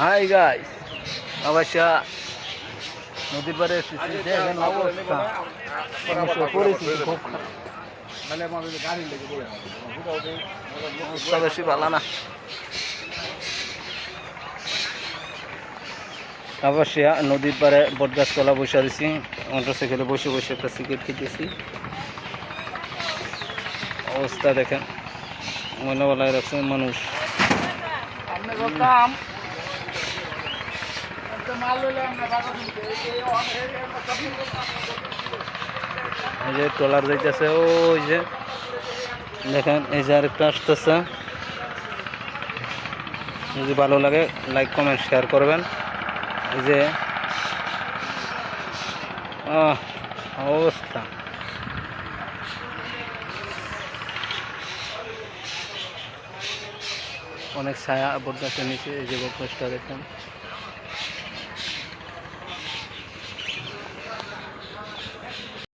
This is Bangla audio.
হাই গাইস, অবশ্য নদীর পাড়ে এসেছি। দেখেন অবস্থা, পরিস্থিতি খুব খারাপ। অবস্থা বেশি ভালো না। অবশ্য নদীর পাড়ে বটগাছ তলা বসে দিছি, মোটরসাইকেলে বসে বসে একটা সিগারেট খেতেছি। অবস্থা দেখেন, ময়লাবেলায় রাখছে মানুষ। এই যে ট্রলার যাইতেছে, ওই যে দেখেন, এই যে আরেকটা আসতেছে। যদি ভালো লাগে লাইক কমেন্ট শেয়ার করবেন। এই যে অবস্থা, অনেক ছায়া বটগাছের নিচে। এই যে বটগাছটা দেখেন।